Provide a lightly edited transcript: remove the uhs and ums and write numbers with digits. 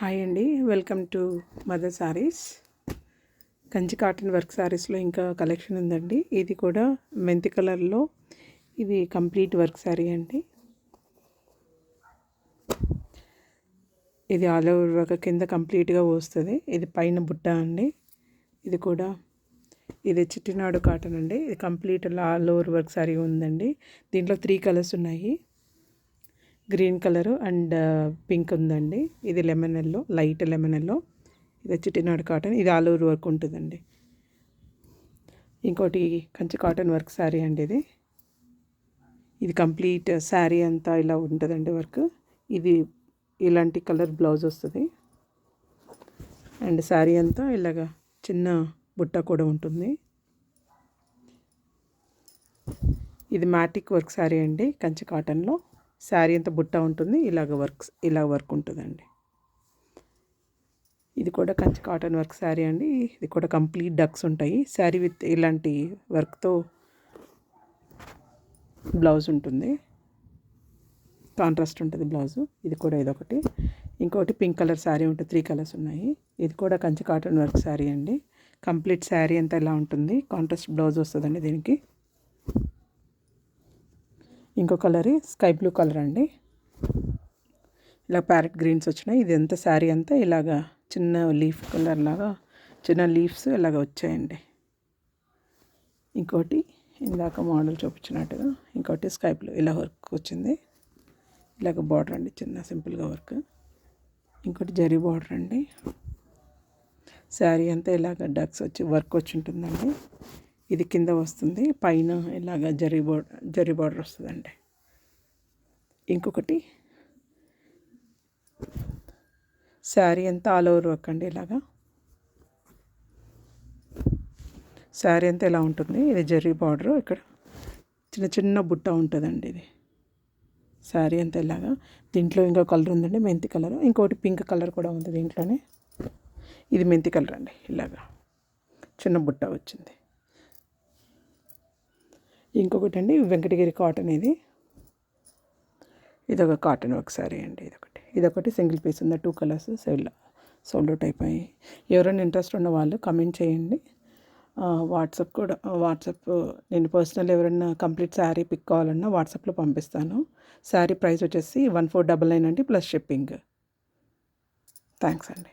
Hi అండి, welcome to mother saris. Kanchi cotton work సారీస్లో ఇంకా కలెక్షన్ ఉందండి. ఇది కూడా మెంతి కలర్లో, ఇది కంప్లీట్ వర్క్ సారీ అండి. ఇది ఆల్ ఓవర్ వర్క్ కింద కంప్లీట్గా వస్తుంది. ఇది పైన బుట్ట అండి. ఇది చిట్టినాడు కాటన్ అండి. ఇది complete all over work sorry ఉందండి. దీంట్లో 3 కలర్స్ ఉన్నాయి. గ్రీన్ కలరు అండ్ పింక్ ఉందండి. ఇది lemon yellow, light lemon yellow. ఇది చిట్టినాడు కాటన్. ఇది ఆల్ ఓవర్ వర్క్ ఉంటుందండి. ఇంకోటి కంచి కాటన్ వర్క్ శారీ అండి. ఇది కంప్లీట్ శారీ అంతా ఇలా ఉంటుందండి వర్క్. ఇది ఇలాంటి కలర్ బ్లౌజ్ వస్తుంది అండ్ శారీ అంతా ఇలాగా చిన్న బుట్ట కూడా ఉంటుంది. ఇది మ్యాటిక్ వర్క్ శారీ అండి. కంచి కాటన్లో శారీ అంతా బుట్ట ఉంటుంది. ఇలా వర్క్ ఉంటుందండి. ఇది కూడా కంచి కాటన్ వర్క్ శారీ అండి. ఇది కూడా కంప్లీట్ డక్స్ ఉంటాయి. శారీ విత్ ఇలాంటి వర్క్తో బ్లౌజ్ ఉంటుంది. కాంట్రాస్ట్ ఉంటుంది బ్లౌజు. ఇది కూడా ఇదొకటి. ఇంకోటి పింక్ కలర్ శారీ ఉంటుంది. 3 కలర్స్ ఉన్నాయి. ఇది కూడా కంచి కాటన్ వర్క్ శారీ అండి. కంప్లీట్ శారీ అంతా ఇలా ఉంటుంది. కాంట్రాస్ట్ బ్లౌజ్ వస్తుందండి దీనికి. ఇంకో కలర్ స్కై బ్లూ కలర్ అండి. ఇలా ప్యారెట్ గ్రీన్స్ వచ్చినాయి. ఇది అంతా శారీ అంతా ఇలాగా చిన్న లీఫ్ కలర్ లాగా చిన్న లీవ్స్ ఇలాగ వచ్చాయండి. ఇంకోటి ఇందాక మోడల్ చూపించినట్టుగా ఇంకోటి స్కై బ్లూ ఇలా వర్క్ వచ్చింది. ఇలాగ బార్డర్ అండి, చిన్న సింపుల్గా వర్క్. ఇంకోటి జరీ బార్డర్ అండి. శారీ అంతా ఇలాగ డక్స్ వచ్చి వర్క్ వచ్చి ఉంటుందండి. ఇది కింద వస్తుంది, పైన ఇలాగ జరీ బార్డర్ వస్తుందండి. ఇంకొకటి శారీ అంతా ఆల్ ఓవర్ వర్క్ అండి. ఇలాగా శారీ అంతా ఇలా ఉంటుంది. ఇది జరీ బార్డర్, ఇక్కడ చిన్న చిన్న బుట్ట ఉంటుందండి. ఇది శారీ అంతా ఇలాగా. దీంట్లో ఇంకో కలర్ ఉందండి, మెంతి కలర్. ఇంకోటి పింక్ కలర్ కూడా ఉంది దీంట్లోనే. ఇది మెంతి కలర్ అండి. ఇలాగా చిన్న బుట్ట వచ్చింది. ఇంకొకటి అండి వెంకటగిరి కాటన్. ఇదొక కాటన్ వర్క్ శారీ అండి. ఇదొకటి సింగిల్ పీస్ ఉంది. 2 కలర్స్ సోల్డ్ అవుట్ అయిపోయి. ఎవరైనా ఇంట్రెస్ట్ ఉన్న వాళ్ళు కమెంట్ చేయండి. వాట్సాప్ నేను పర్సనల్ ఎవరైనా కంప్లీట్ శారీ పిక్ కావాలన్నా వాట్సాప్లో పంపిస్తాను. శారీ ప్రైస్ వచ్చేసి 1499 అండి, ప్లస్ షిప్పింగ్. థ్యాంక్స్ అండి.